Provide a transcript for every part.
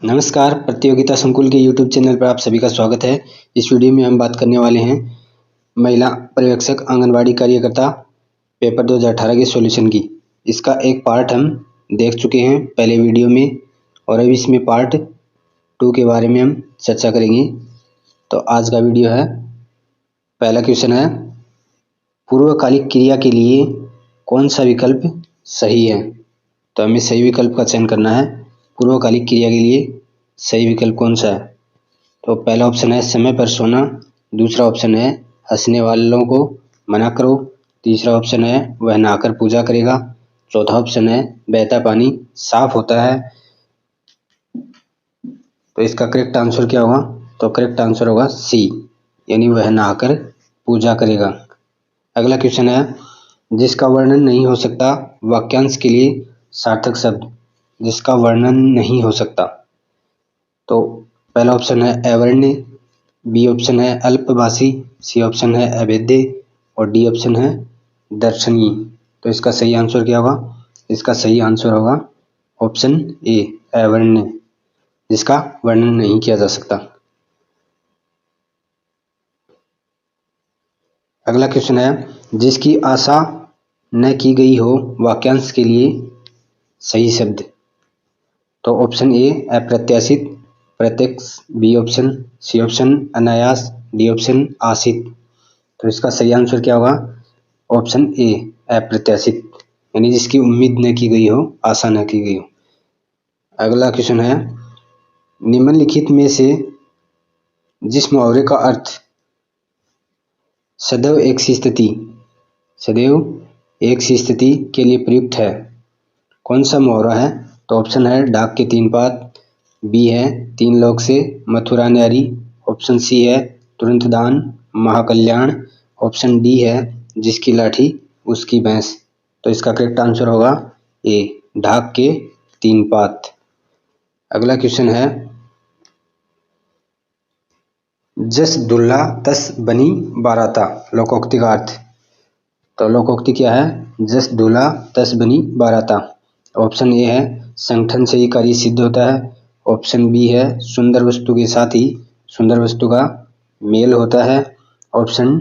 नमस्कार, प्रतियोगिता संकुल के YouTube चैनल पर आप सभी का स्वागत है। इस वीडियो में हम बात करने वाले हैं महिला पर्यवेक्षक आंगनवाड़ी कार्यकर्ता पेपर 2018 के सॉल्यूशन की। इसका एक पार्ट हम देख चुके हैं पहले वीडियो में और अब इसमें पार्ट 2 के बारे में हम चर्चा करेंगे। तो आज का वीडियो है, पहला क्वेश्चन है, पूर्वकालिक क्रिया के लिए कौन सा विकल्प सही है? तो हमें सही विकल्प का चयन करना है। पूर्वकालिक क्रिया के लिए सही विकल्प कौन सा है? तो पहला ऑप्शन है समय पर सोना, दूसरा ऑप्शन है हंसने वालों को मना करो, तीसरा ऑप्शन है वह नहाकर पूजा करेगा, चौथा ऑप्शन है बहता पानी साफ होता है। तो इसका करेक्ट आंसर क्या होगा? तो करेक्ट आंसर होगा सी, यानी वह नहाकर पूजा करेगा। अगला क्वेश्चन है, जिसका वर्णन नहीं हो सकता वाक्यांश के लिए सार्थक शब्द। जिसका वर्णन नहीं हो सकता, तो पहला ऑप्शन है अवर्ण्य, बी ऑप्शन है अल्पभाषी, सी ऑप्शन है अभेद्य और डी ऑप्शन है दर्शनीय। तो इसका सही आंसर क्या होगा? इसका सही आंसर होगा ऑप्शन ए, अवर्ण्य, जिसका वर्णन नहीं किया जा सकता। अगला क्वेश्चन है, जिसकी आशा न की गई हो वाक्यांश के लिए सही शब्द। तो ऑप्शन ए अप्रत्याशित, प्रत्यक्ष, बी ऑप्शन, सी ऑप्शन अनायास, डी ऑप्शन आशित। तो इसका सही आंसर क्या होगा? ऑप्शन ए अप्रत्याशित, यानी जिसकी उम्मीद न की गई हो, आशा न की गई हो। अगला क्वेश्चन है, निम्नलिखित में से जिस मुहावरे का अर्थ सदैव एक सी स्थिति के लिए प्रयुक्त है, कौन सा मुहावरा है? तो ऑप्शन है डाक के 3 पात, बी है 3 लोग से मथुरा न्यारी, ऑप्शन सी है तुरंत दान महाकल्याण, ऑप्शन डी है जिसकी लाठी उसकी भैंस। तो इसका करेक्ट आंसर होगा ए, ढाक के 3 पात। अगला क्वेश्चन है, जस दुल्हा तस बनी बाराता, लोकोक्ति का अर्थ। तो लोकोक्ति क्या है? जस दूल्हा तस बनी बाराता। ऑप्शन ए है संगठन से ही कार्य सिद्ध होता है, ऑप्शन बी है सुंदर वस्तु के साथ ही सुंदर वस्तु का मेल होता है, ऑप्शन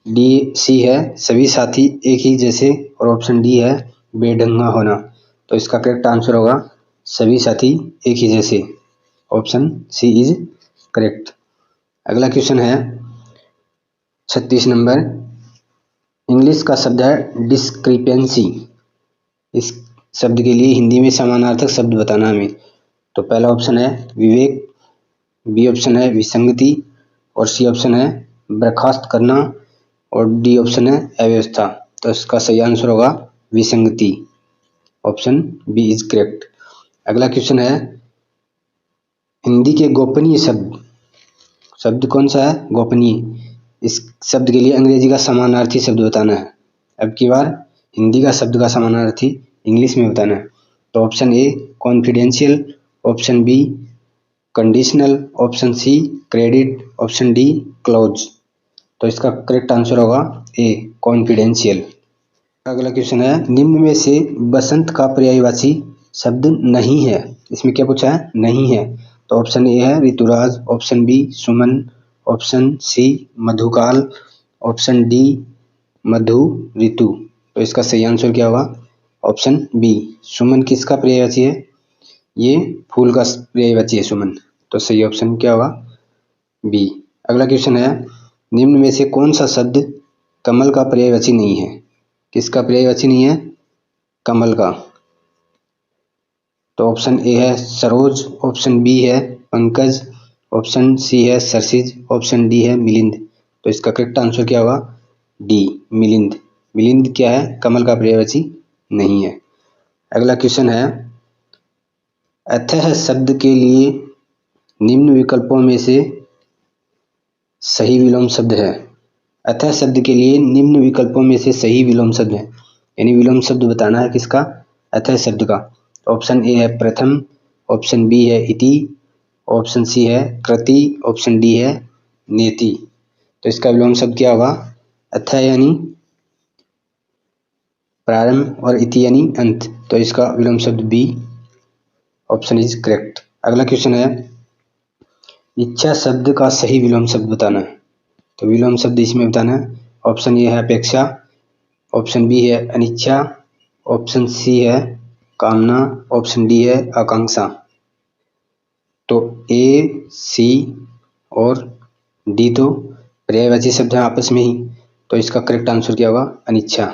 डी सी है सभी साथी एक ही जैसे, और ऑप्शन डी है बेढंगा होना। तो इसका करेक्ट आंसर होगा सभी साथी एक ही जैसे, ऑप्शन सी इज करेक्ट। अगला क्वेश्चन है 36 नंबर, इंग्लिश का शब्द है डिस्क्रिपेंसी। इस शब्द के लिए हिंदी में समानार्थक शब्द बताना हमें। तो पहला ऑप्शन है विवेक, बी ऑप्शन है विसंगति और सी ऑप्शन है बर्खास्त करना और डी ऑप्शन है अव्यवस्था। तो इसका सही आंसर होगा विसंगति, ऑप्शन बी इज करेक्ट। अगला क्वेश्चन है, हिंदी के गोपनीय शब्द कौन सा है? गोपनीय। इस शब्द के लिए अंग्रेजी का समानार्थी शब्द बताना है। अब की बार हिंदी का शब्द का समानार्थी इंग्लिश में बताना है। तो option A confidential, option B conditional, option C credit, option D close. तो इसका करेक्ट आंसर होगा ए कॉन्फिडेंशियल। अगला क्वेश्चन है, निम्न में से बसंत का पर्यायवाची शब्द नहीं है। इसमें क्या पूछा है? नहीं है। तो ऑप्शन ए है ऋतुराज, ऑप्शन बी सुमन, ऑप्शन सी मधुकाल, ऑप्शन डी मधु ऋतु। तो इसका सही आंसर क्या होगा? ऑप्शन बी सुमन किसका पर्यायवाची है? ये फूल का पर्यायवाची है सुमन। तो सही ऑप्शन क्या होगा? बी। अगला क्वेश्चन है, निम्न में से कौन सा शब्द कमल का पर्यायवाची नहीं है? किसका पर्यायवाची नहीं है? कमल का। तो ऑप्शन ए है सरोज, ऑप्शन बी है पंकज, ऑप्शन सी है सरसिज, ऑप्शन डी है मिलिंद। तो इसका करेक्ट आंसर क्या होगा? डी मिलिंद। मिलिंद क्या है? कमल का पर्यायवाची नहीं है। अगला क्वेश्चन है, अतः शब्द के लिए निम्न विकल्पों में से सही विलोम शब्द है। अतः शब्द के लिए निम्न विकल्पों में से सही विलोम शब्द है, यानी विलोम शब्द बताना है किसका? अतः शब्द का। ऑप्शन ए है प्रथम, ऑप्शन बी है इति, ऑप्शन सी है कृति, ऑप्शन डी है नेति। तो इसका विलोम शब्द क्या होगा? अतः यानी प्रारंभ और इति यानी अंत। तो इसका विलोम शब्द बी, ऑप्शन इज करेक्ट। अगला क्वेश्चन है, इच्छा शब्द का सही विलोम शब्द बताना है। तो विलोम शब्द इसमें बताना है। ऑप्शन ए है अपेक्षा, ऑप्शन बी है अनिच्छा, ऑप्शन सी है कामना, ऑप्शन डी है आकांक्षा। तो ए, सी और डी तो पर्यायवाची शब्द हैं आपस में ही, तो इसका करेक्ट आंसर क्या होगा? अनिच्छा।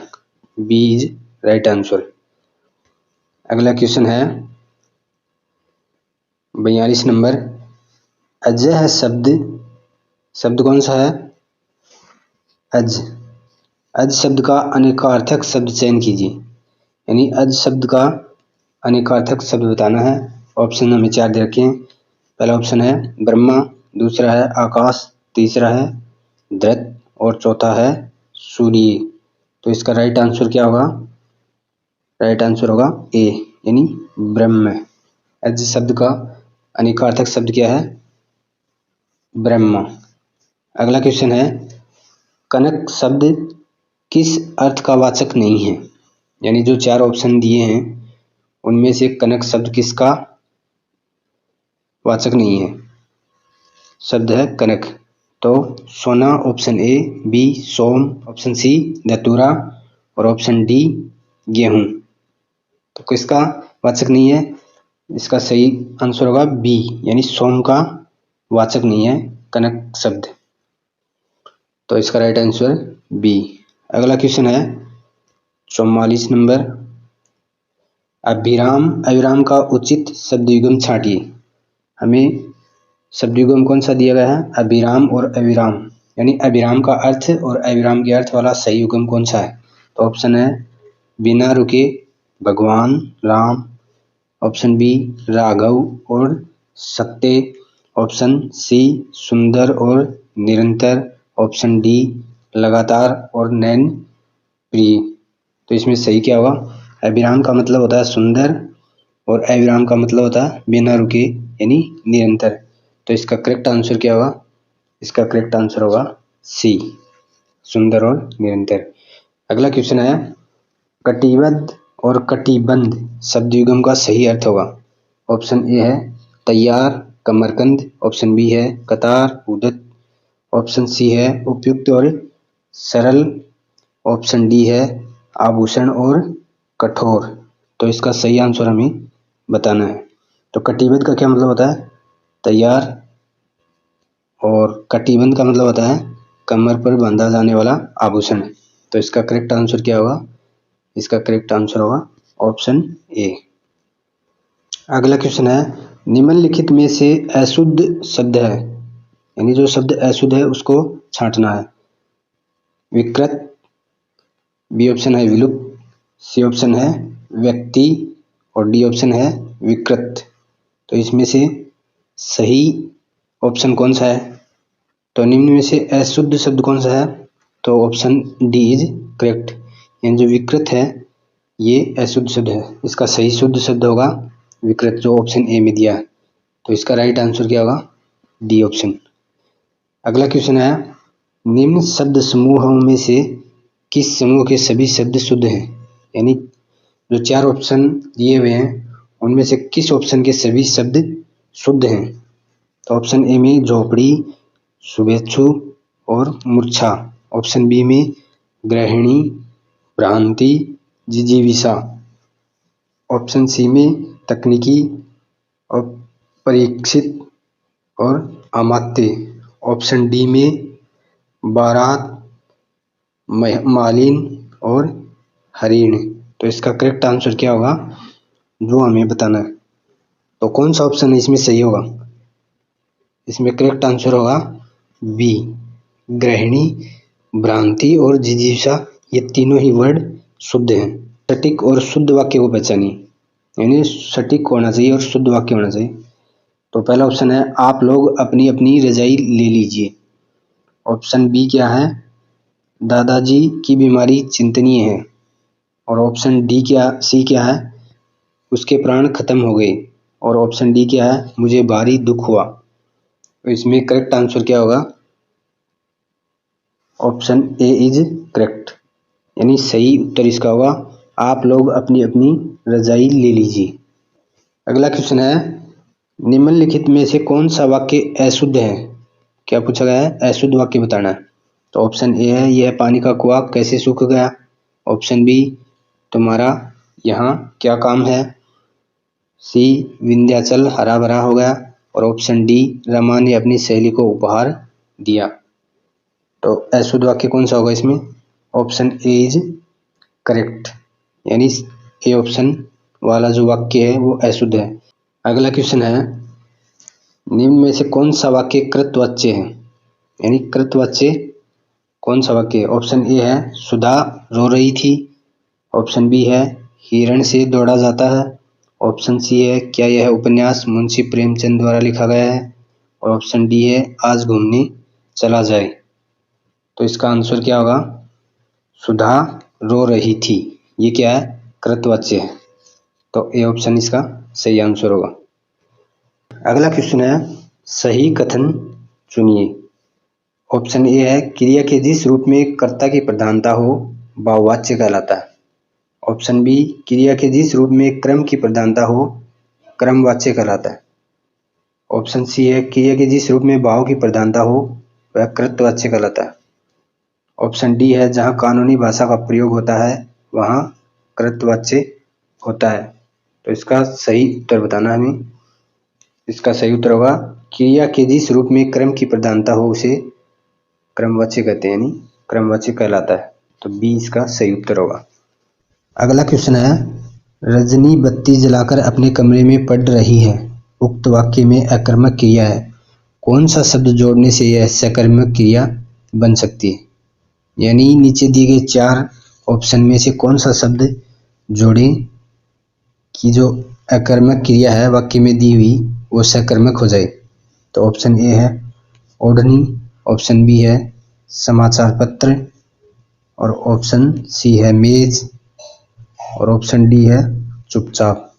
B is right answer. अगला क्वेश्चन है 42 नंबर, अजह शब्द कौन सा है? अज शब्द का अनेकार्थक शब्द चयन कीजिए, यानी अज शब्द का अनेकार्थक शब्द बताना है। ऑप्शन हमें 4 दे रखे हैं। पहला ऑप्शन है ब्रह्मा, दूसरा है आकाश, तीसरा है धृत और चौथा है सूर्य। तो इसका राइट आंसर क्या होगा? राइट आंसर होगा ए, यानी ब्रह्म। अज शब्द का अनेकार्थक शब्द क्या है? ब्रह्म। अगला क्वेश्चन है, कनक शब्द किस अर्थ का वाचक नहीं है? यानी जो 4 ऑप्शन दिए हैं उनमें से कनक शब्द किसका वाचक नहीं है? शब्द है कनक। तो सोना ऑप्शन ए, बी सोम, ऑप्शन सी धतूरा और ऑप्शन डी गेहूं। तो किसका वाचक नहीं है? इसका सही आंसर होगा बी, यानी सोम का वाचक नहीं है कनक शब्द। तो इसका राइट आंसर बी। अगला क्वेश्चन है 44 नंबर, अभिराम का उचित शब्द युग्म छांटिए। हमें शब्द युग्म कौन सा दिया गया है? अभिराम और अविराम, यानी अभिराम का अर्थ और अविराम के अर्थ वाला सही युग्म कौन सा है? तो ऑप्शन है बिना रुके भगवान राम, ऑप्शन बी राघव और सत्य, ऑप्शन सी सुंदर और निरंतर, ऑप्शन डी लगातार और नैन प्रिय। तो इसमें सही क्या होगा? अभिराम का मतलब होता है सुंदर और अविराम का मतलब होता है बिना रुके यानी निरंतर। तो इसका करेक्ट आंसर क्या होगा? इसका करेक्ट आंसर होगा सी, सुंदर और निरंतर। अगला क्वेश्चन है, कटिबद्ध और कटिबंध शब्द युग्म का सही अर्थ होगा। ऑप्शन ए है तैयार कमरकंद, ऑप्शन बी है कतार उदत, ऑप्शन सी है उपयुक्त और सरल, ऑप्शन डी है आभूषण और कठोर। तो इसका सही आंसर हमें बताना है। तो कटिबद्ध का क्या मतलब होता है? तैयार, और कटिबंध का मतलब होता है कमर पर बांधा जाने वाला आभूषण। तो इसका करेक्ट आंसर क्या होगा? इसका करेक्ट आंसर होगा ऑप्शन ए। अगला क्वेश्चन है, निम्नलिखित में से अशुद्ध शब्द है, यानी जो शब्द अशुद्ध है उसको छांटना है। विकृत, बी ऑप्शन है विलुप्त, सी ऑप्शन है व्यक्ति और डी ऑप्शन है विकृत। तो इसमें से सही ऑप्शन कौन सा है? तो निम्न में से अशुद्ध शब्द कौन सा है? तो ऑप्शन डी इज करेक्ट, यानी जो विकृत है ये अशुद्ध शब्द है। इसका सही शुद्ध शब्द होगा विकृत, जो ऑप्शन ए में दिया है। तो इसका राइट आंसर क्या होगा? D option. अगला क्वेश्चन है, निम्न शब्द समूहों में से किस समूह के सभी शब्द शुद्ध हैं? यानी जो 4 ऑप्शन दिए हुए हैं उनमें से किस ऑप्शन के सभी शब्द शुद्ध हैं? तो ऑप्शन ए में झोपड़ी, शुभेच्छु और मूर्छा, ऑप्शन बी में गृहिणी, भ्रांति, जिजीविषा, ऑप्शन सी में तकनीकी और परीक्षित और अमात्य, ऑप्शन डी में बारात, मालिन और हरिण। तो इसका करेक्ट आंसर क्या होगा जो हमें बताना है? तो कौन सा ऑप्शन है इसमें सही होगा? इसमें करेक्ट आंसर होगा बी, गृहिणी, भ्रांति और जिजीविषा। ये तीनों ही वर्ड शुद्ध हैं। सटीक और शुद्ध वाक्य को पहचानिए, यानी सटीक होना चाहिए और शुद्ध वाक्य होना चाहिए। तो पहला ऑप्शन है आप लोग अपनी अपनी रजाई ले लीजिए, ऑप्शन बी क्या है दादाजी की बीमारी चिंतनीय है, और ऑप्शन सी क्या है उसके प्राण खत्म हो गए, और ऑप्शन डी क्या है मुझे भारी दुख हुआ। तो इसमें करेक्ट आंसर क्या होगा? ऑप्शन ए इज करेक्ट, यानी सही उत्तर इसका होगा आप लोग अपनी अपनी रजाई ले लीजिए। अगला क्वेश्चन है निम्नलिखित में से कौन सा वाक्य अशुद्ध है? क्या पूछा गया है? अशुद्ध वाक्य बताना है। तो ऑप्शन ए है, यह पानी का कुआं कैसे सूख गया। ऑप्शन बी, तुम्हारा यहाँ क्या काम है। सी, विंध्याचल हरा भरा हो गया। और ऑप्शन डी, रमा ने अपनी सहेली को उपहार दिया। तो अशुद्ध वाक्य कौन सा होगा इसमें? ऑप्शन ए इज करेक्ट, यानी ए ऑप्शन वाला जो वाक्य है वो अशुद्ध है। अगला क्वेश्चन है, निम्न में से कौन सा वाक्य कृतवाच्य है, यानी कृतवाच्य कौन सा वाक्य है? ऑप्शन ए है, सुधा रो रही थी। ऑप्शन बी है, हिरण से दौड़ा जाता है। ऑप्शन सी है, क्या यह उपन्यास मुंशी प्रेमचंद द्वारा लिखा गया है। और ऑप्शन डी है, आज घूमने चला जाए। तो इसका आंसर क्या होगा? सुधा रो रही थी, ये क्या है? कृतवाच्य है। तो ए ऑप्शन इसका सही आंसर होगा। अगला क्वेश्चन है, सही कथन चुनिए। ऑप्शन ए है, क्रिया के जिस रूप में कर्ता की प्रधानता हो वह वाच्य कहलाता है। ऑप्शन बी, क्रिया के जिस रूप में क्रम की प्रधानता हो क्रमवाच्य कहलाता है। ऑप्शन सी है, क्रिया के जिस रूप में भाव की प्रधानता हो वह कृतवाच्य कहलाता है। ऑप्शन डी है, जहाँ कानूनी भाषा का प्रयोग होता है वहाँ कृतवाच्य होता है। तो इसका सही उत्तर बताना हमें। इसका सही उत्तर होगा, क्रिया के जिस रूप में क्रम की प्रधानता हो उसे क्रमवाच्य कहते हैं, यानी क्रमवाच्य कहलाता है। तो बी इसका सही उत्तर होगा। अगला क्वेश्चन है, रजनी बत्ती जलाकर अपने कमरे में पढ़ रही है। उक्त वाक्य में अकर्मक क्रिया है, कौन सा शब्द जोड़ने से यह सकर्मक क्रिया बन सकती है? यानी नीचे दिए गए 4 ऑप्शन में से कौन सा शब्द जोड़ें कि जो अकर्मक क्रिया है वाक्य में दी हुई वो सकर्मक हो जाए। तो ऑप्शन ए है ओढ़नी, ऑप्शन बी है समाचार पत्र, और ऑप्शन सी है मेज, और ऑप्शन डी है चुपचाप।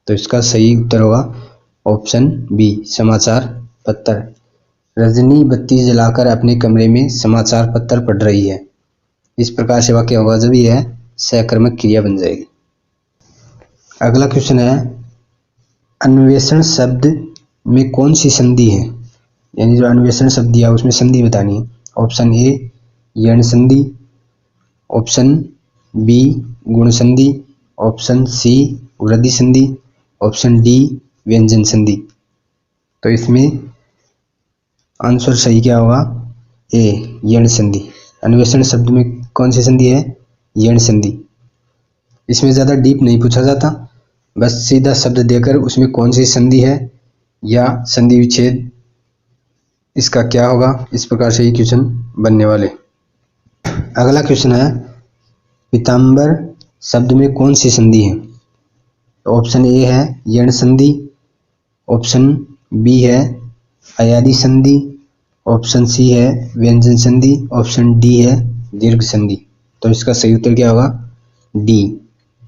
तो इसका सही उत्तर होगा ऑप्शन बी, समाचार पत्र। रजनी बत्ती जलाकर अपने कमरे में समाचार पत्र पढ़ रही है। इस प्रकार से वाक्य होगा जब यह सकर्मक क्रिया बन जाएगी। अगला क्वेश्चन है, अन्वेषण शब्द में कौन सी संधि है? यानी जो अन्वेषण शब्द दिया उसमें संधि बतानी है। ऑप्शन ए यण संधि, ऑप्शन बी गुण संधि, ऑप्शन सी वृद्धि संधि, ऑप्शन डी व्यंजन संधि। तो इसमें आंसर सही क्या होगा? ए यण संधि। अन्वेषण शब्द में कौन सी संधि है? यण संधि। इसमें ज़्यादा डीप नहीं पूछा जाता, बस सीधा शब्द देकर उसमें कौन सी संधि है या संधि विच्छेद इसका क्या होगा, इस प्रकार से ये क्वेश्चन बनने वाले। अगला क्वेश्चन है, पीताम्बर शब्द में कौन सी संधि है? तो ऑप्शन ए है यण संधि, ऑप्शन बी है अयादि संधि, ऑप्शन सी है व्यंजन संधि, ऑप्शन डी है दीर्घ संधि। तो इसका सही उत्तर क्या होगा? डी,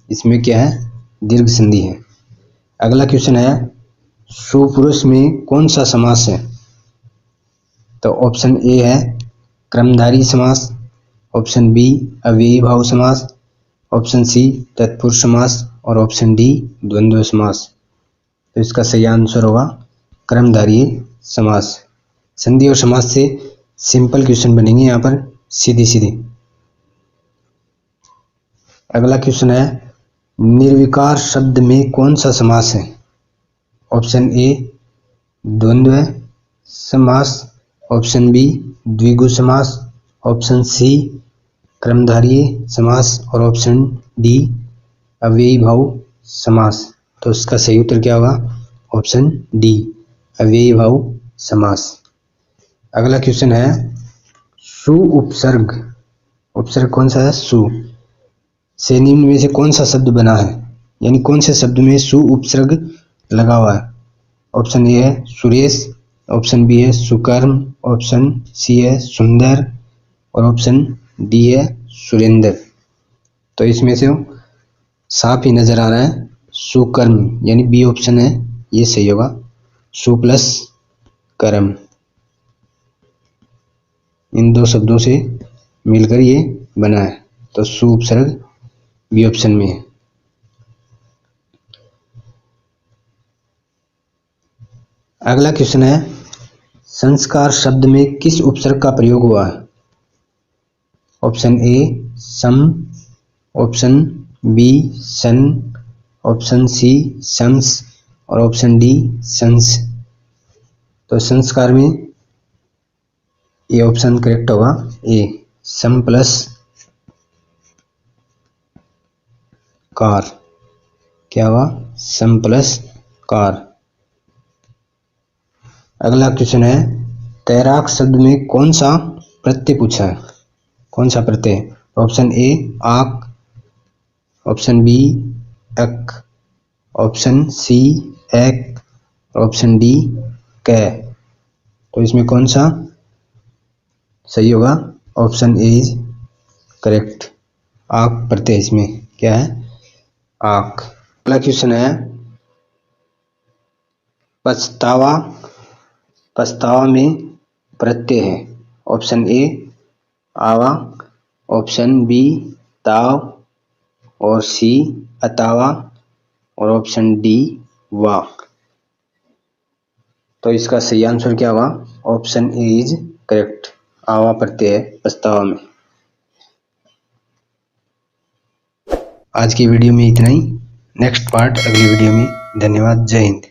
इसमें क्या है? दीर्घ संधि है। अगला क्वेश्चन है, सुपुरुष में कौन सा समास है? तो ऑप्शन ए है क्रमधारी समास, ऑप्शन बी अव्ययी भाव समास, ऑप्शन सी तत्पुरुष समास, और ऑप्शन डी द्वंद्व समास। तो इसका सही आंसर होगा क्रमधारी समास। संधि और समास से सिंपल क्वेश्चन बनेंगे यहाँ पर सीधे सीधे। अगला क्वेश्चन है, निर्विकार शब्द में कौन सा समास है? ऑप्शन ए द्वंद्व समास, ऑप्शन बी द्विगु समास, ऑप्शन सी क्रमधारीय समास, और ऑप्शन डी अव्ययी भाव समास। तो इसका सही उत्तर क्या होगा? ऑप्शन डी अव्ययी भाव समास। अगला क्वेश्चन है, सु उपसर्ग, उपसर्ग कौन सा है? सु से निम्न में से कौन सा शब्द बना है? यानी कौन से शब्द में सु उपसर्ग लगा हुआ है? ऑप्शन ए है सुरेश, ऑप्शन बी है सुकर्म, ऑप्शन सी है सुंदर, और ऑप्शन डी है सुरेंद्र। तो इसमें से साफ ही नजर आ रहा है सुकर्म, यानी बी ऑप्शन है ये सही होगा। सु प्लस कर्म, इन दो शब्दों से मिलकर ये बना है। तो सु उपसर्ग बी ऑप्शन में है। अगला क्वेश्चन है, संस्कार शब्द में किस उपसर्ग का प्रयोग हुआ है? ऑप्शन ए सम, ऑप्शन बी सन, ऑप्शन सी शम्स और ऑप्शन डी संस। तो संस्कार में ये ऑप्शन करेक्ट होगा, ए सम प्लस कार। क्या हुआ? सम प्लस कार। अगला क्वेश्चन है, तैराक शब्द में कौन सा प्रत्यय पूछा है? कौन सा प्रत्यय? ऑप्शन ए आक, ऑप्शन बी अक, ऑप्शन सी एक, ऑप्शन डी कै। तो इसमें कौन सा सही होगा? Option A is correct. आक प्रत्यय इसमें क्या है? आक। अगला क्वेश्चन है, पछतावा, पछतावा में प्रत्यय है। ऑप्शन ए आवा, ऑप्शन बी ताव और सी अतावा और ऑप्शन डी वा। तो इसका सही आंसर क्या होगा? Option A is correct. आवा प्रत्यय है पछतावा में। आज की वीडियो में इतना ही। नेक्स्ट पार्ट अगली वीडियो में। धन्यवाद। जय हिंद।